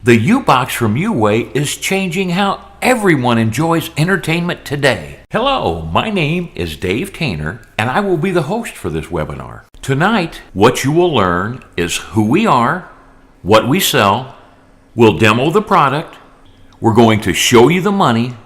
The UBOX from UWAY is changing how everyone enjoys entertainment today. Hello, my name is Dave Taynor, and I will be the host for this webinar. Tonight, what you will learn is who we are, what we sell, we'll demo the product, we're going to show you the money,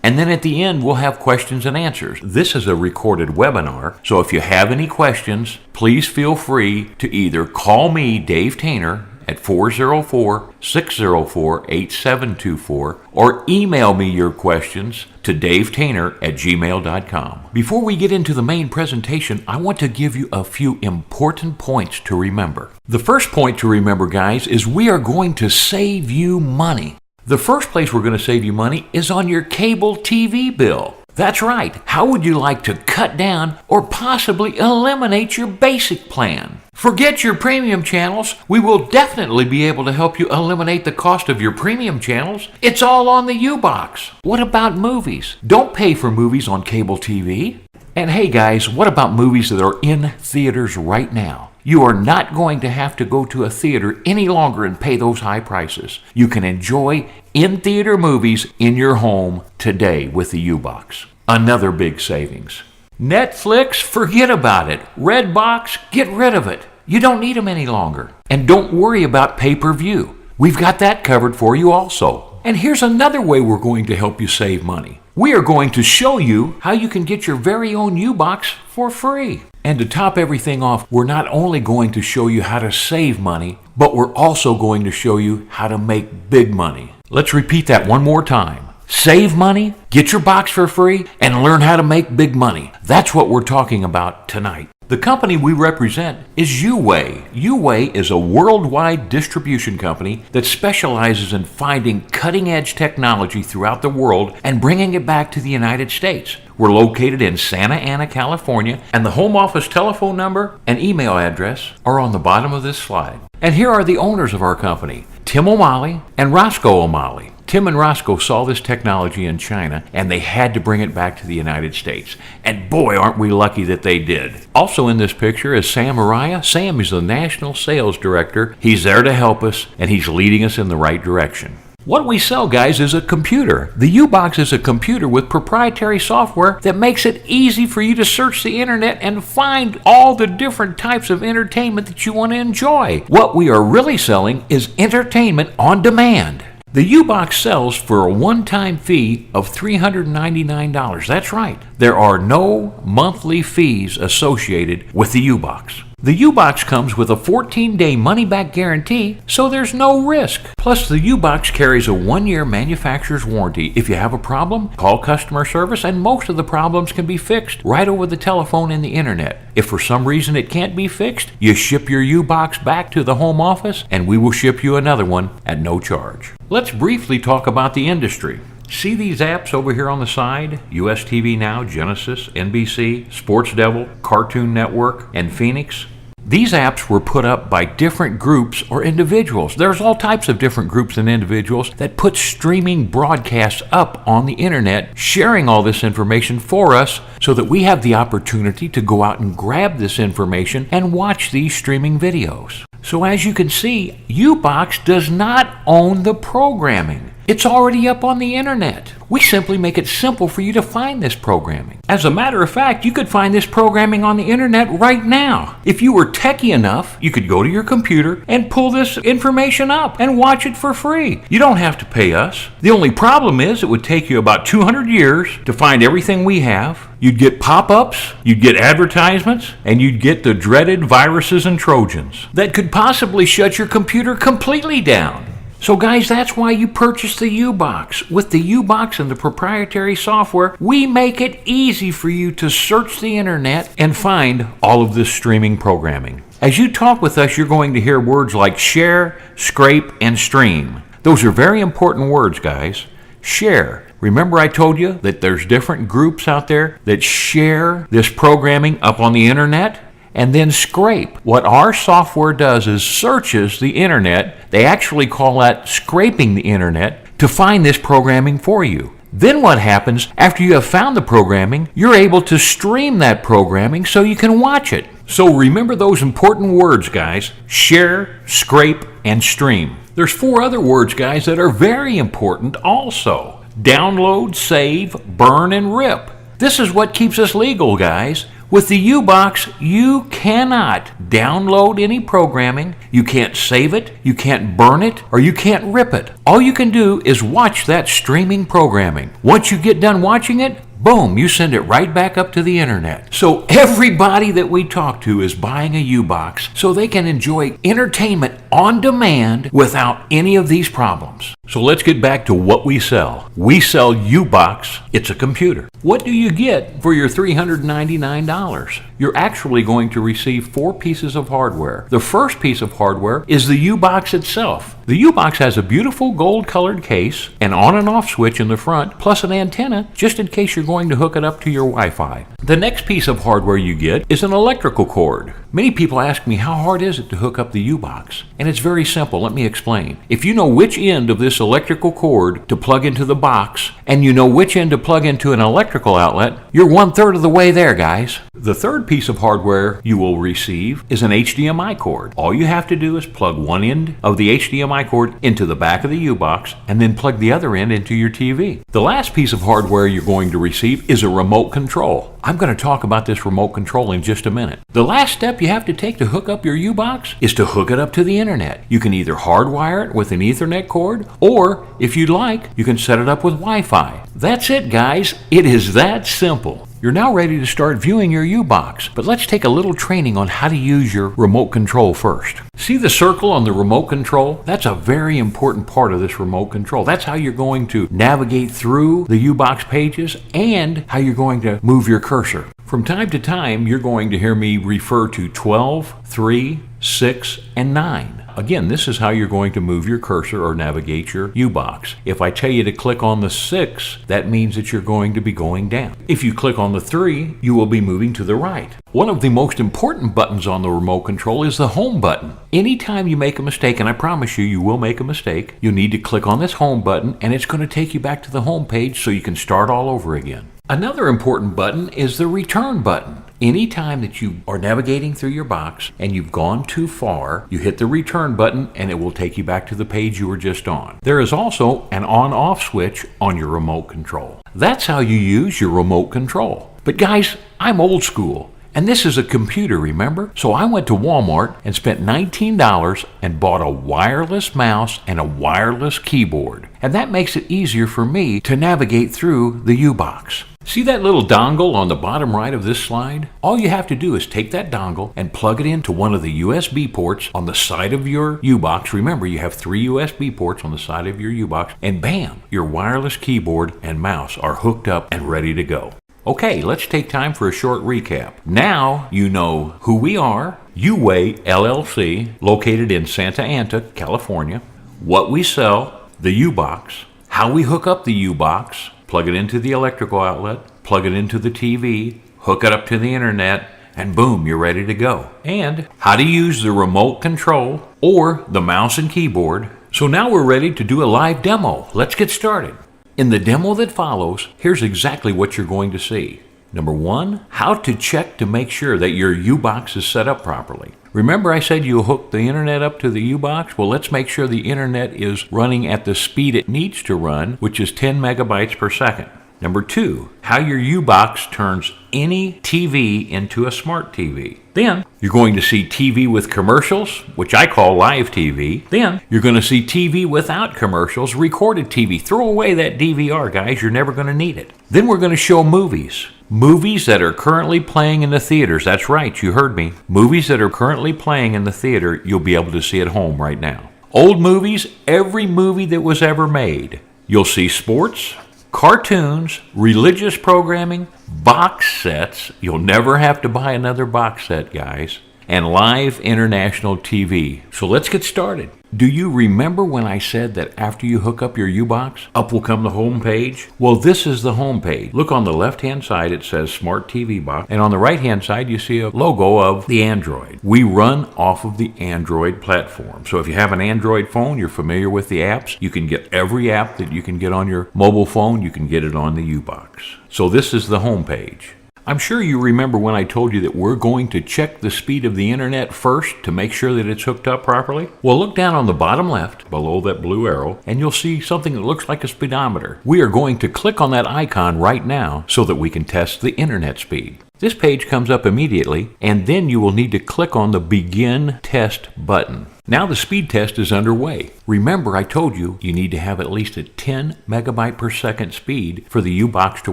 and then at the end, we'll have questions and answers. This is a recorded webinar, so if you have any questions, please feel free to either call me, Dave Taynor, at 404-604-8724, or email me your questions to davetaynor@gmail.com. Before we get into the main presentation, I want to give you a few important points to remember. The first point to remember, guys, is we are going to save you money. The first place we're going to save you money is on your cable TV bill. That's right. How would you like to cut down or possibly eliminate your basic plan? Forget your premium channels. We will definitely be able to help you eliminate the cost of your premium channels. It's all on the UBOX. What about movies? Don't pay for movies on cable TV. And hey guys, what about movies that are in theaters right now? You are not going to have to go to a theater any longer and pay those high prices. You can enjoy in-theater movies in your home today with the UBOX. Another big savings. Netflix, forget about it. Redbox, get rid of it. You don't need them any longer. And don't worry about pay-per-view. We've got that covered for you also. And here's another way we're going to help you save money. We are going to show you how you can get your very own UBOX for free. And to top everything off, we're not only going to show you how to save money, but we're also going to show you how to make big money. Let's repeat that one more time. Save money, get your box for free, and learn how to make big money. That's what we're talking about tonight. The company we represent is UWAY. UWAY is a worldwide distribution company that specializes in finding cutting-edge technology throughout the world and bringing it back to the United States. We're located in Santa Ana, California, and the home office telephone number and email address are on the bottom of this slide. And here are the owners of our company, Tim O'Malley and Roscoe O'Malley. Tim and Roscoe saw this technology in China, and they had to bring it back to the United States. And boy, aren't we lucky that they did. Also in this picture is Sam Araya. Sam is the National Sales Director. He's there to help us, and he's leading us in the right direction. What we sell, guys, is a computer. The UBOX is a computer with proprietary software that makes it easy for you to search the internet and find all the different types of entertainment that you want to enjoy. What we are really selling is entertainment on demand. The UBOX sells for a one-time fee of $399. That's right. There are no monthly fees associated with the UBOX. The UBOX comes with a 14-day money-back guarantee, so there's no risk. Plus, the UBOX carries a 1-year manufacturer's warranty. If you have a problem, call customer service, and most of the problems can be fixed right over the telephone and the internet. If for some reason it can't be fixed, you ship your UBOX back to the home office, and we will ship you another one at no charge. Let's briefly talk about the industry. See these apps over here on the side? US TV Now, Genesis, NBC, Sports Devil, Cartoon Network, and Phoenix. These apps were put up by different groups or individuals. There's all types of different groups and individuals that put streaming broadcasts up on the internet, sharing all this information for us so that we have the opportunity to go out and grab this information and watch these streaming videos. So as you can see, UBOX does not own the programming. It's already up on the internet. We simply make it simple for you to find this programming. As a matter of fact, you could find this programming on the internet right now. If you were techie enough, you could go to your computer and pull this information up and watch it for free. You don't have to pay us. The only problem is it would take you about 200 years to find everything we have. You'd get pop-ups, you'd get advertisements, and you'd get the dreaded viruses and Trojans that could possibly shut your computer completely down. So guys, that's why you purchase the UBOX. With the UBOX and the proprietary software, we make it easy for you to search the internet and find all of this streaming programming. As you talk with us, you're going to hear words like share, scrape, and stream. Those are very important words, guys. Share. Remember I told you that there's different groups out there that share this programming up on the internet? And then scrape. What our software does is searches the internet. They actually call that scraping the internet to find this programming for you. Then what happens after you have found the programming, you're able to stream that programming so you can watch it. So remember those important words, guys. Share, scrape, and stream. There's 4 other words, guys, that are very important also. Download, save, burn, and rip. This is what keeps us legal, guys. With the UBOX, you cannot download any programming, you can't save it, you can't burn it, or you can't rip it. All you can do is watch that streaming programming. Once you get done watching it, boom, you send it right back up to the internet. So everybody that we talk to is buying a UBOX so they can enjoy entertainment on demand without any of these problems. So let's get back to what we sell. We sell UBOX. It's a computer. What do you get for your $399? You're actually going to receive 4 pieces of hardware. The first piece of hardware is the UBOX itself. The UBOX has a beautiful gold-colored case, an on and off switch in the front, plus an antenna just in case you're going to hook it up to your Wi-Fi. The next piece of hardware you get is an electrical cord. Many people ask me, how hard is it to hook up the UBOX? And it's very simple. Let me explain. If you know which end of this electrical cord to plug into the box, and you know which end to plug into an electrical outlet, you're 1/3 of the way there, guys. The third piece of hardware you will receive is an HDMI cord. All you have to do is plug one end of the HDMI cord into the back of the UBOX and then plug the other end into your TV. The last piece of hardware you're going to receive is a remote control. I'm going to talk about this remote control in just a minute. The last step you have to take to hook up your UBOX is to hook it up to the internet. You can either hardwire it with an Ethernet cord, or if you'd like, you can set it up with Wi-Fi. That's it, guys. It is that simple. You're now ready to start viewing your UBOX, but let's take a little training on how to use your remote control first. See the circle on the remote control? That's a very important part of this remote control. That's how you're going to navigate through the UBOX pages and how you're going to move your cursor. From time to time, you're going to hear me refer to 12, 3, 6, and 9. Again, this is how you're going to move your cursor or navigate your UBOX. If I tell you to click on the 6, that means that you're going to be going down. If you click on the 3, you will be moving to the right. One of the most important buttons on the remote control is the home button. Anytime you make a mistake, and I promise you, you will make a mistake, you need to click on this home button and it's going to take you back to the home page so you can start all over again. Another important button is the return button. Anytime that you are navigating through your box and you've gone too far, you hit the return button and it will take you back to the page you were just on. There is also an on-off switch on your remote control. That's how you use your remote control. But guys, I'm old school. And this is a computer, remember? So I went to Walmart and spent $19 and bought a wireless mouse and a wireless keyboard. And that makes it easier for me to navigate through the UBOX. See that little dongle on the bottom right of this slide? All you have to do is take that dongle and plug it into one of the USB ports on the side of your UBOX. Remember, you have 3 USB ports on the side of your UBOX, and bam, your wireless keyboard and mouse are hooked up and ready to go. Okay, let's take time for a short recap. Now you know who we are, UWAY LLC, located in Santa Ana, California, what we sell, the UBOX, how we hook up the UBOX, plug it into the electrical outlet, plug it into the TV, hook it up to the internet, and boom, you're ready to go. And how to use the remote control or the mouse and keyboard. So now we're ready to do a live demo. Let's get started. In the demo that follows, here's exactly what you're going to see. Number 1, how to check to make sure that your UBOX is set up properly. Remember I said you hook the internet up to the UBOX? Well, let's make sure the internet is running at the speed it needs to run, which is 10 megabytes per second. Number 2, how your UBOX turns any TV into a smart TV. Then you're going to see TV with commercials, which I call live TV. Then you're going to see TV without commercials, recorded TV. Throw away that DVR, guys. You're never going to need it. Then we're going to show movies. Movies that are currently playing in the theaters. That's right, you heard me. Movies that are currently playing in the theater, you'll be able to see at home right now. Old movies, every movie that was ever made. You'll see sports, cartoons, religious programming, box sets. You'll never have to buy another box set, guys. And live international TV. So let's get started. Do you remember when I said that after you hook up your UBOX, up will come the home page? Well, this is the home page. Look on the left-hand side, it says Smart TV Box. And on the right-hand side, you see a logo of the Android. We run off of the Android platform. So if you have an Android phone, you're familiar with the apps. You can get every app that you can get on your mobile phone. You can get it on the UBOX. So this is the home page. I'm sure you remember when I told you that we're going to check the speed of the internet first to make sure that it's hooked up properly. Well, look down on the bottom left below that blue arrow and you'll see something that looks like a speedometer. We are going to click on that icon right now so that we can test the internet speed. This page comes up immediately, and then you will need to click on the Begin Test button. Now the speed test is underway. Remember, I told you you need to have at least a 10 megabyte per second speed for the UBOX to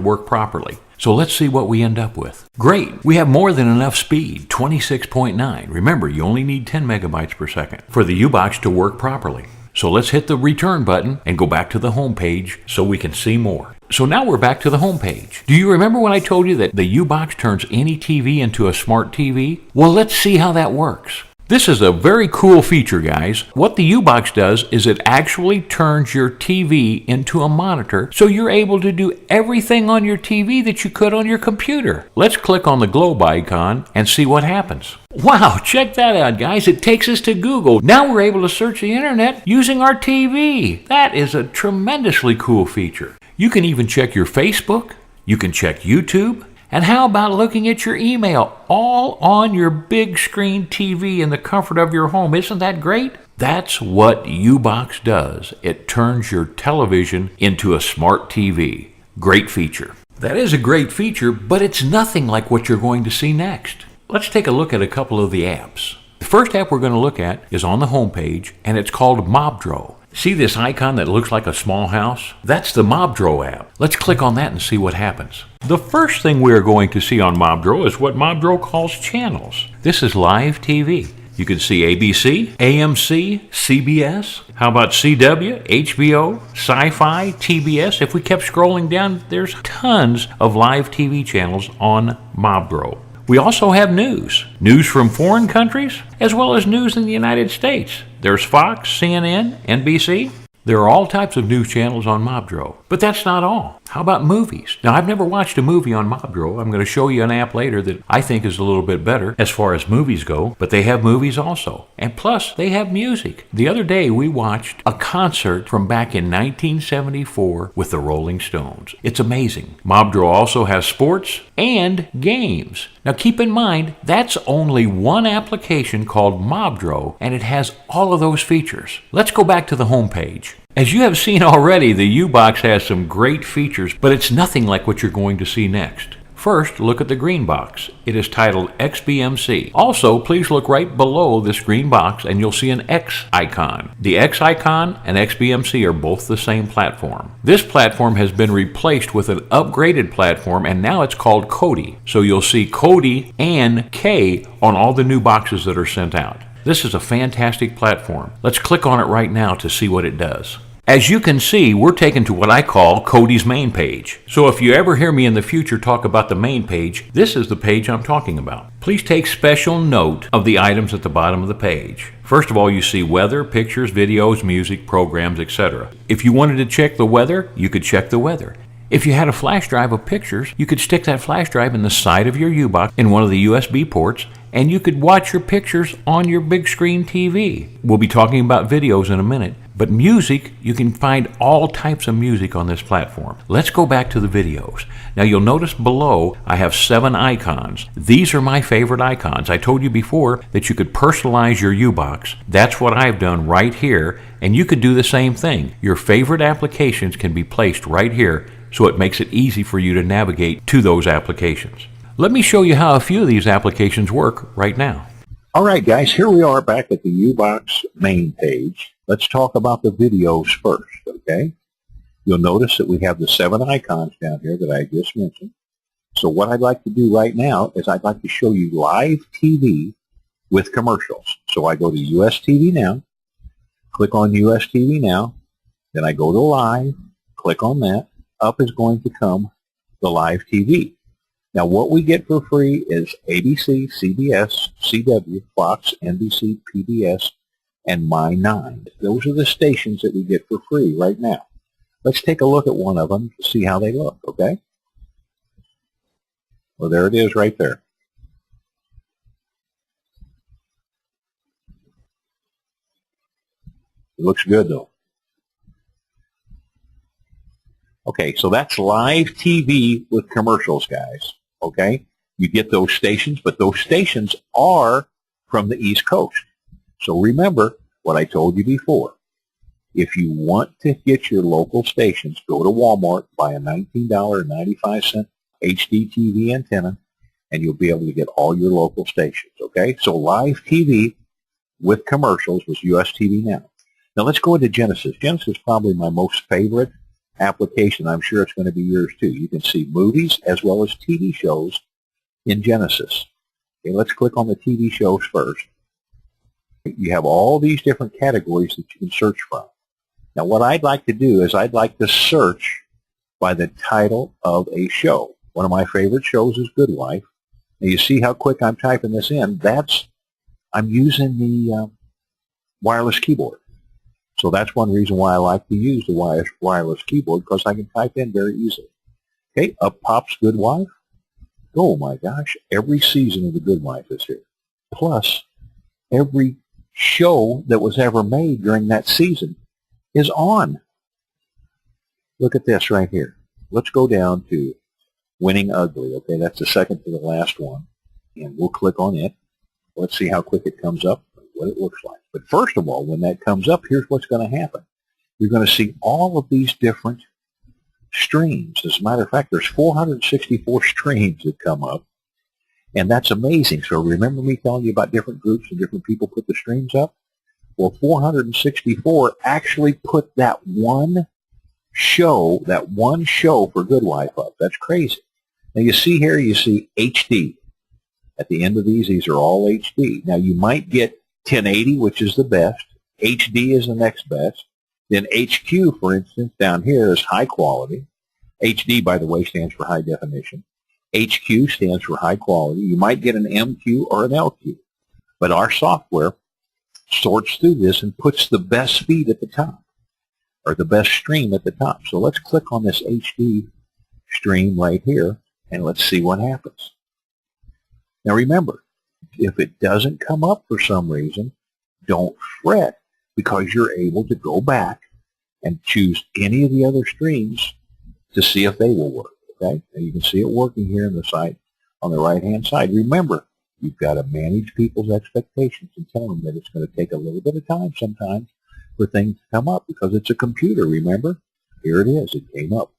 work properly. So let's see what we end up with. Great, we have more than enough speed, 26.9. Remember, you only need 10 megabytes per second for the UBOX to work properly. So let's hit the return button and go back to the home page so we can see more. So now we're back to the home page. Do you remember when I told you that the UBOX turns any TV into a smart TV? Well, let's see how that works. This is a very cool feature, guys. What the UBOX does is it actually turns your TV into a monitor so you're able to do everything on your TV that you could on your computer. Let's click on the globe icon and see what happens. Wow, check that out, guys. It takes us to Google. Now we're able to search the internet using our TV. That is a tremendously cool feature. You can even check your Facebook. You can check YouTube. And how about looking at your email all on your big screen TV in the comfort of your home? Isn't that great? That's what UBOX does. It turns your television into a smart TV. Great feature. That is a great feature, but it's nothing like what you're going to see next. Let's take a look at a couple of the apps. The first app we're going to look at is on the home page, and it's called Mobdro. See this icon that looks like a small house? That's the Mobdro app. Let's click on that and see what happens. The first thing we are going to see on Mobdro is what Mobdro calls channels. This is live TV. You can see ABC, AMC, CBS. How about CW, HBO, Sci-Fi, TBS? If we kept scrolling down, there's tons of live TV channels on Mobdro. We also have news. News from foreign countries, as well as news in the United States. There's Fox, CNN, NBC. There are all types of news channels on Mobdro. But that's not all. How about movies? Now, I've never watched a movie on Mobdro. I'm going to show you an app later that I think is a little bit better as far as movies go, but they have movies also. And plus, they have music. The other day, we watched a concert from back in 1974 with the Rolling Stones. It's amazing. Mobdro also has sports and games. Now, keep in mind, that's only one application called Mobdro, and it has all of those features. Let's go back to the home page. As you have seen already, the UBOX has some great features, but it's nothing like what you're going to see next. First, look at the green box. It is titled XBMC. Also, please look right below this green box and you'll see an X icon. The X icon and XBMC are both the same platform. This platform has been replaced with an upgraded platform and now it's called Kodi. So you'll see Kodi and K on all the new boxes that are sent out. This is a fantastic platform. Let's click on it right now to see what it does. As you can see, we're taken to what I call Kodi's main page. So if you ever hear me in the future talk about the main page, this is the page I'm talking about. Please take special note of the items at the bottom of the page. First of all, you see weather, pictures, videos, music, programs, etc. If you wanted to check the weather, you could check the weather. If you had a flash drive of pictures, you could stick that flash drive in the side of your UBOX in one of the USB ports, and you could watch your pictures on your big screen TV. We'll be talking about videos in a minute, but music, you can find all types of music on this platform. Let's go back to the videos. Now you'll notice below I have 7 icons. These are my favorite icons. I told you before that you could personalize your UBOX. That's what I've done right here, and you could do the same thing. Your favorite applications can be placed right here, so it makes it easy for you to navigate to those applications. Let me show you how a few of these applications work right now. All right, guys, here we are back at the UBOX main page. Let's talk about the videos first, okay? You'll notice that we have the 7 icons down here that I just mentioned. So what I'd like to do right now is I'd like to show you live TV with commercials. So I go to US TV Now, click on US TV Now, then I go to Live, click on that. Up is going to come the live TV. Now what we get for free is ABC, CBS, CW, Fox, NBC, PBS, and My 9. Those are the stations that we get for free right now. Let's take a look at one of them to see how they look, okay? Well, there it is right there. It looks good though. Okay, so that's live TV with commercials, guys. okay? You get those stations, but those stations are from the East Coast. So remember what I told you before. If you want to get your local stations, go to Walmart, buy a $19.95 HD TV antenna, and you'll be able to get all your local stations, okay? So live TV with commercials was US TV Now. Now let's go into Genesis. Genesis is probably my most favorite application. I'm sure it's going to be yours too. You can see movies as well as TV shows in Genesis. Okay, let's click on the TV shows first. You have all these different categories that you can search from. Now what I'd like to do is I'd like to search by the title of a show. One of my favorite shows is Good Wife. Now you see how quick I'm typing this in. I'm using the wireless keyboard. So that's one reason why I like to use the wireless keyboard, because I can type in very easily. Okay, up pops Good Wife. Oh my gosh, every season of The Good Wife is here. Plus, every show that was ever made during that season is on. Look at this right here. Let's go down to Winning Ugly. Okay, that's the second to the last one. And we'll click on it. Let's see how quick it comes up, what it looks like. But first of all, when that comes up, here's what's going to happen. You're going to see all of these different streams. As a matter of fact, there's 464 streams that come up, and that's amazing. So remember me telling you about different groups and different people put the streams up? Well, 464 actually put that one show for Good Wife up. That's crazy. Now you see here, you see HD. At the end of these are all HD. Now you might get 1080, which is the best. HD is the next best. Then HQ, for instance, down here is high quality. HD, by the way, stands for high definition. HQ stands for high quality. You might get an MQ or an LQ. But our software sorts through this and puts the best feed at the top, or the best stream at the top. So let's click on this HD stream right here, and let's see what happens. Now remember, if it doesn't come up for some reason, don't fret, because you're able to go back and choose any of the other streams to see if they will work. Okay? Now you can see it working here on the side, on the right-hand side. Remember, you've got to manage people's expectations and tell them that it's going to take a little bit of time sometimes for things to come up, because it's a computer, remember? Here it is. It came up.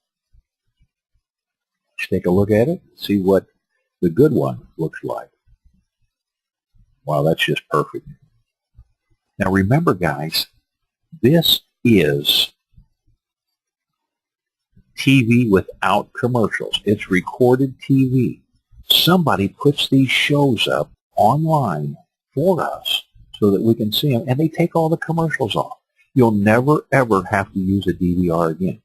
Let's take a look at it and see what the Good One looks like. Wow, that's just perfect. Now remember, guys, this is TV without commercials. It's recorded TV. Somebody puts these shows up online for us so that we can see them, and they take all the commercials off. You'll never, ever have to use a DVR again.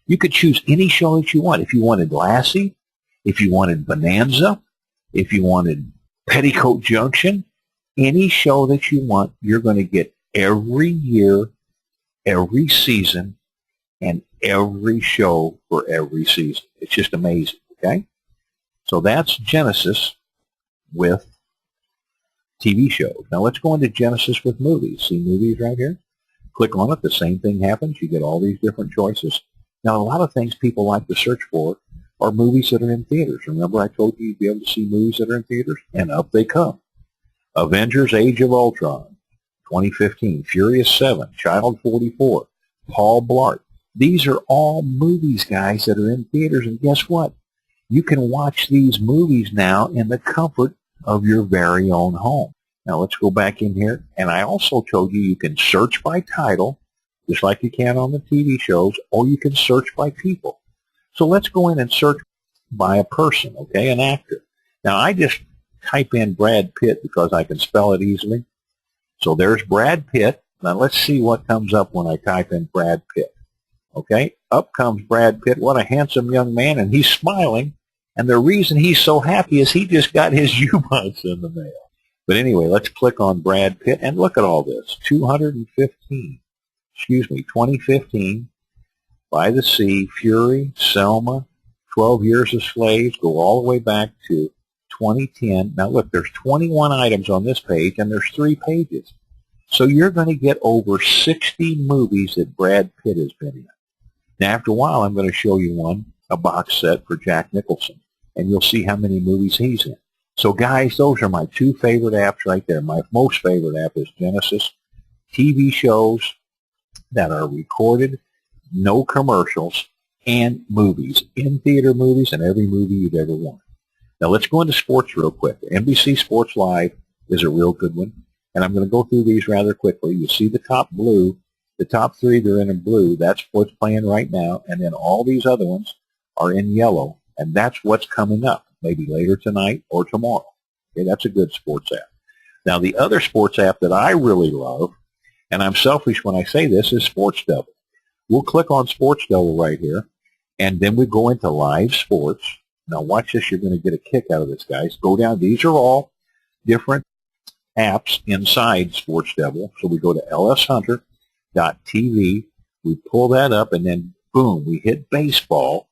You could choose any show that you want. If you wanted Lassie, if you wanted Bonanza, if you wanted Petticoat Junction, any show that you want, you're going to get every year, every season, and every show for every season. It's just amazing, okay? So that's Genesis with TV shows. Now let's go into Genesis with movies. See movies right here? Click on it. The same thing happens. You get all these different choices. Now, a lot of things people like to search for are movies that are in theaters. Remember I told you you'd be able to see movies that are in theaters? And up they come. Avengers Age of Ultron, 2015. Furious 7, Child 44, Paul Blart. These are all movies, guys, that are in theaters. And guess what? You can watch these movies now in the comfort of your very own home. Now let's go back in here. And I also told you you can search by title, just like you can on the TV shows, or you can search by people. So let's go in and search by a person, okay, an actor. Now I just type in Brad Pitt because I can spell it easily. So there's Brad Pitt. Now let's see what comes up when I type in Brad Pitt. Okay, up comes Brad Pitt. What a handsome young man, and he's smiling. And the reason he's so happy is he just got his UBOX in the mail. But anyway, let's click on Brad Pitt, and look at all this. 2015, By the Sea, Fury, Selma, 12 Years a Slave, go all the way back to 2010. Now look, there's 21 items on this page, and there's 3 pages. So you're going to get over 60 movies that Brad Pitt has been in. Now after a while, I'm going to show you a box set for Jack Nicholson. and you'll see how many movies he's in. So guys, those are my two favorite apps right there. My most favorite app is Genesis. TV shows that are recorded, no commercials, and movies, in-theater movies, and every movie you've ever wanted. Now let's go into sports real quick. NBC Sports Live is a real good one, and I'm going to go through these rather quickly. You see the top blue, the top three, they're in blue. That's what's playing right now, and then all these other ones are in yellow, and that's what's coming up, maybe later tonight or tomorrow. Okay, that's a good sports app. Now the other sports app that I really love, and I'm selfish when I say this, is Sports Double. We'll click on Sports Double right here, and then we go into live sports. Now watch this, you're going to get a kick out of this, guys. Go down, these are all different apps inside Sports Double. So we go to lshunter.tv, we pull that up, and then boom, we hit baseball,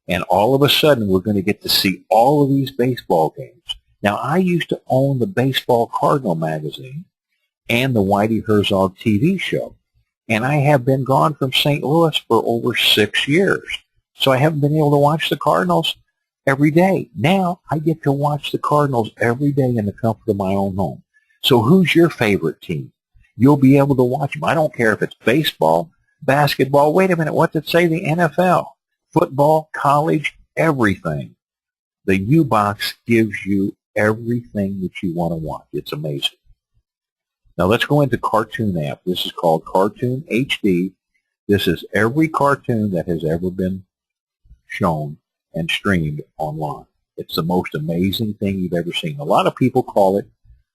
and all of a sudden we're going to get to see all of these baseball games. Now I used to own the Baseball Cardinal magazine and the Whitey Herzog TV show, and I have been gone from St. Louis for over 6 years. So I haven't been able to watch the Cardinals every day. Now I get to watch the Cardinals every day in the comfort of my own home. So who's your favorite team? You'll be able to watch them. I don't care if it's baseball, basketball. Wait a minute, what's it say? The NFL, football, college, everything. The UBOX gives you everything that you want to watch. It's amazing. Now let's go into Cartoon app. This is called Cartoon HD. This is every cartoon that has ever been shown and streamed online. It's the most amazing thing you've ever seen. A lot of people call it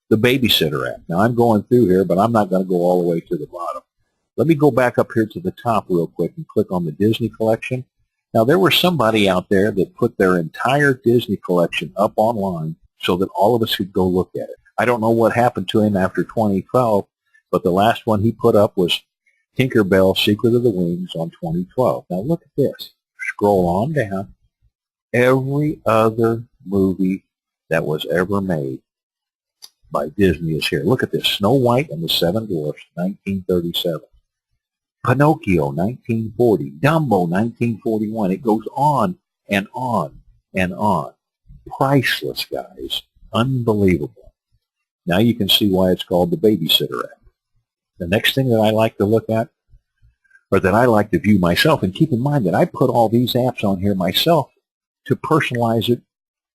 the babysitter app. Now I'm going through here, but I'm not going to go all the way to the bottom. Let me go back up here to the top real quick and click on the Disney collection. Now there was somebody out there that put their entire Disney collection up online so that all of us could go look at it. I don't know what happened to him after 2012, but the last one he put up was Tinkerbell, Secret of the Wings on 2012. Now look at this. Scroll on down. Every other movie that was ever made by Disney is here. Look at this. Snow White and the Seven Dwarfs, 1937. Pinocchio, 1940. Dumbo, 1941. It goes on and on and on. Priceless, guys. Unbelievable. Now you can see why it's called the babysitter app. The next thing that I like to look at, or that I like to view myself, and keep in mind that I put all these apps on here myself to personalize it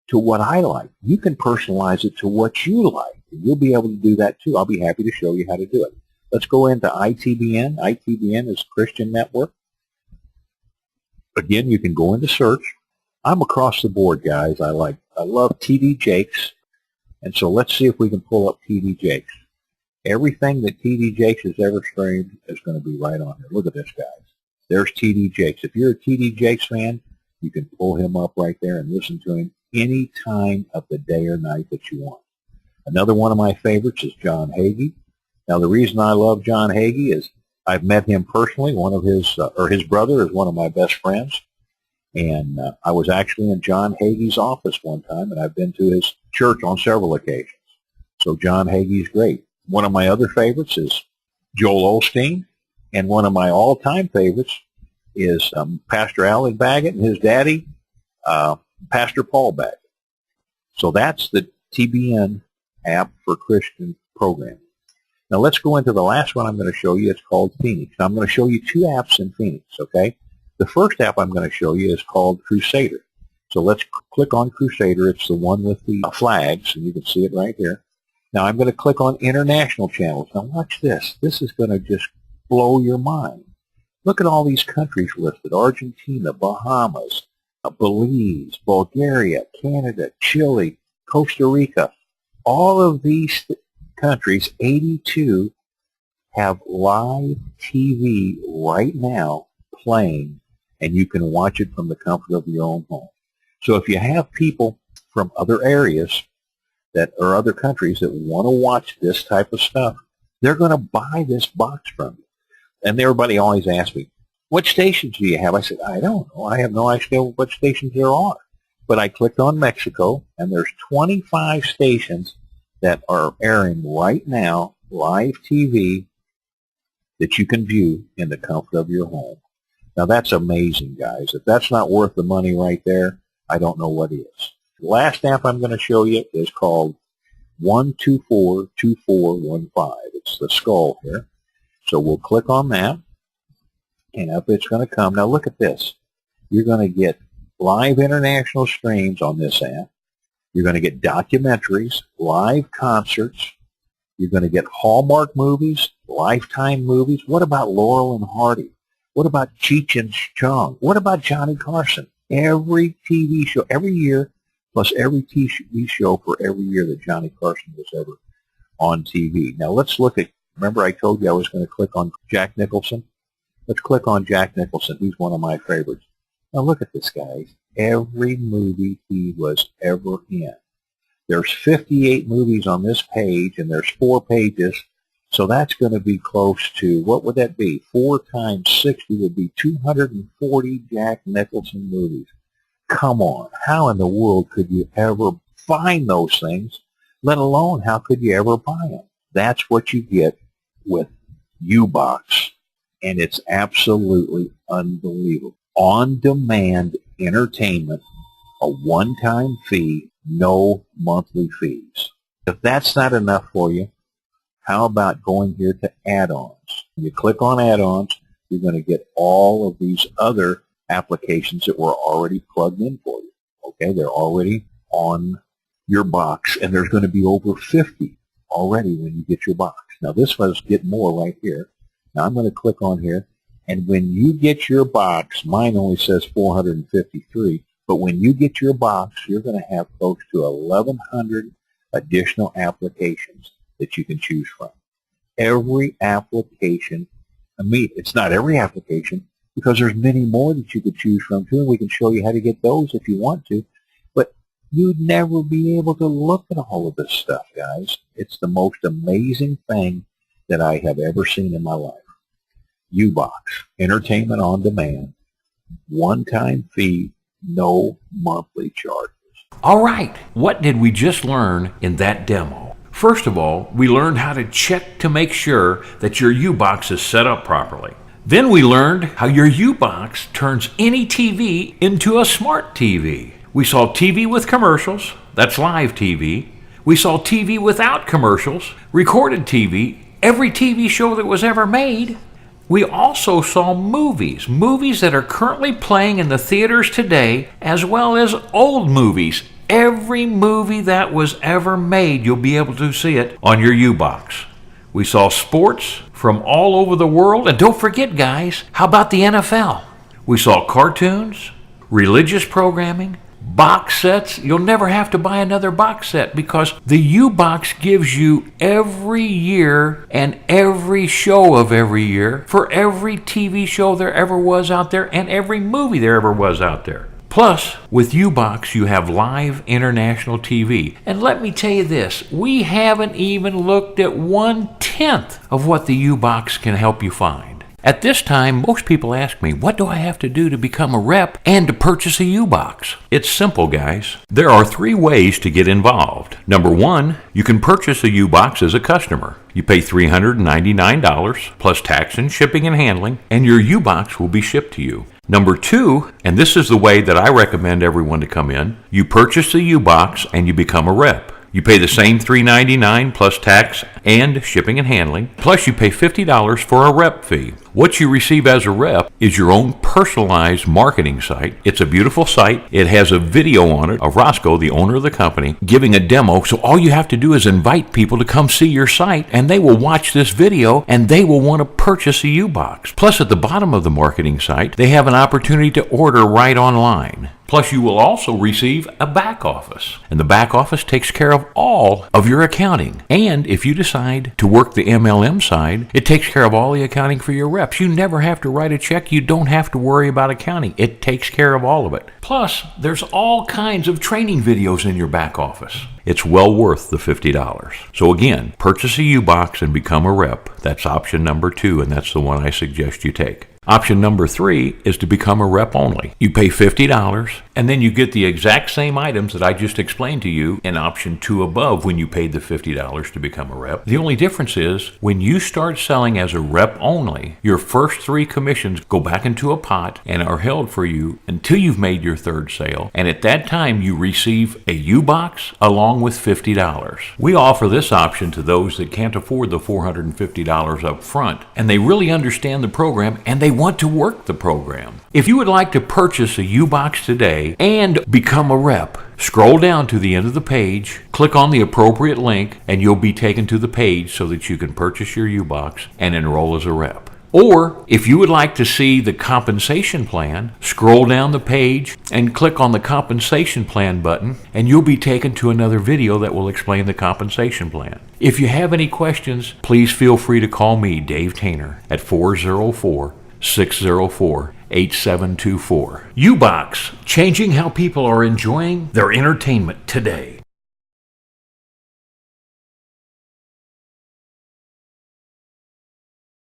to what I like. You can personalize it to what you like. You'll be able to do that too. I'll be happy to show you how to do it. Let's go into ITBN. ITBN is Christian Network. Again, you can go into search. I'm across the board, guys. I love TD Jakes. And so let's see if we can pull up TD Jakes. Everything that TD Jakes has ever streamed is going to be right on here. Look at this, guys. There's TD Jakes. If you're a TD Jakes fan, you can pull him up right there and listen to him any time of the day or night that you want. Another one of my favorites is John Hagee. Now, the reason I love John Hagee is I've met him personally. One of his, or his brother is one of my best friends. And I was actually in John Hagee's office one time, and I've been to his church on several occasions. So John Hagee's great. One of my other favorites is Joel Osteen, and one of my all-time favorites is Pastor Alec Baggett and his daddy, Pastor Paul Baggett. So that's the TBN app for Christian programming. Now let's go into the last one I'm going to show you. It's called Phoenix. Now, I'm going to show you two apps in Phoenix, okay? The first app I'm going to show you is called Crusader. So let's click on Crusader. It's the one with the flags, and you can see it right here. Now I'm going to click on international channels. Now watch this. This is going to just blow your mind. Look at all these countries listed. Argentina, Bahamas, Belize, Bulgaria, Canada, Chile, Costa Rica. All of these countries, 82, have live TV right now playing, and you can watch it from the comfort of your own home. So if you have people from other areas that or other countries that want to watch this type of stuff, they're going to buy this box from you. And everybody always asks me, what stations do you have? I said, I don't know. I have no idea what stations there are. But I clicked on Mexico, and there's 25 stations that are airing right now, live TV, that you can view in the comfort of your home. Now, that's amazing, guys. If that's not worth the money right there, I don't know what is. The last app I'm going to show you is called 1242415. It's the skull here. So we'll click on that, and up it's going to come. Now look at this. You're going to get live international streams on this app. You're going to get documentaries, live concerts. You're going to get Hallmark movies, Lifetime movies. What about Laurel and Hardy? What about Cheech and Chong? What about Johnny Carson? Every TV show, every year, plus every TV show for every year that Johnny Carson was ever on TV. Now let's look at, remember I told you I was going to click on Jack Nicholson? Let's click on Jack Nicholson. He's one of my favorites. Now look at this, guys. Every movie he was ever in. There's 58 movies on this page, and there's 4 pages, so that's going to be close to, what would that be? 4 times 60 would be 240 Jack Nicholson movies. Come on, how in the world could you ever find those things, let alone how could you ever buy them? That's what you get with UBOX, and it's absolutely unbelievable. On-demand entertainment, a one-time fee, no monthly fees. If that's not enough for you, how about going here to add-ons? When you click on add-ons, you're going to get all of these other applications that were already plugged in for you. Okay, they're already on your box, and there's going to be over 50 already when you get your box. Now this was get more right here. Now I'm going to click on here, and when you get your box, mine only says 453, but when you get your box, you're going to have close to 1,100 additional applications that you can choose from. Every application, I mean, it's not every application, because there's many more that you could choose from too, and we can show you how to get those if you want to, but you'd never be able to look at all of this stuff, guys. It's the most amazing thing that I have ever seen in my life. UBOX, entertainment on demand, one-time fee, no monthly charges. All right, what did we just learn in that demo? First of all, we learned how to check to make sure that your UBOX is set up properly. Then we learned how your UBOX turns any TV into a smart TV. We saw TV with commercials, that's live TV. We saw TV without commercials, recorded TV, every TV show that was ever made. We also saw movies that are currently playing in the theaters today, as well as old movies. Every movie that was ever made, you'll be able to see it on your UBOX. We saw sports from all over the world, and don't forget, guys, how about the NFL? We saw cartoons, religious programming, box sets. You'll never have to buy another box set because the UBOX gives you every year and every show of every year for every TV show there ever was out there and every movie there ever was out there. Plus, with UBOX, you have live international TV. And let me tell you this, we haven't even looked at 1/10 of what the UBOX can help you find. At this time, most people ask me, what do I have to do to become a rep and to purchase a UBOX? It's simple, guys. There are 3 ways to get involved. Number 1, you can purchase a UBOX as a customer. You pay $399 plus tax and shipping and handling, and your UBOX will be shipped to you. Number 2, and this is the way that I recommend everyone to come in, you purchase the UBOX and you become a rep. You pay the same $399 plus tax and shipping and handling, plus you pay $50 for a rep fee. What you receive as a rep is your own personalized marketing site. It's a beautiful site. It has a video on it of Roscoe, the owner of the company, giving a demo. So all you have to do is invite people to come see your site, and they will watch this video, and they will want to purchase a UBOX. Plus, at the bottom of the marketing site, they have an opportunity to order right online. Plus, you will also receive a back office, and the back office takes care of all of your accounting. And if you decide to work the MLM side, it takes care of all the accounting for your reps. You never have to write a check. You don't have to worry about accounting. It takes care of all of it. Plus, there's all kinds of training videos in your back office. It's well worth the $50. So again, purchase a UBOX and become a rep. That's option number 2, and that's the one I suggest you take. Option number 3 is to become a rep only. You pay $50, And then you get the exact same items that I just explained to you in option 2 above when you paid the $50 to become a rep. The only difference is when you start selling as a rep only, your first 3 commissions go back into a pot and are held for you until you've made your 3rd sale. And at that time, you receive a UBOX along with $50. We offer this option to those that can't afford the $450 up front, and they really understand the program and they want to work the program. If you would like to purchase a UBOX today and become a rep, scroll down to the end of the page, click on the appropriate link, and you'll be taken to the page so that you can purchase your UBOX and enroll as a rep. Or if you would like to see the compensation plan, scroll down the page and click on the compensation plan button, and you'll be taken to another video that will explain the compensation plan. If you have any questions, please feel free to call me, Dave Taynor, at 404-604-8724. UBOX, changing how people are enjoying their entertainment today.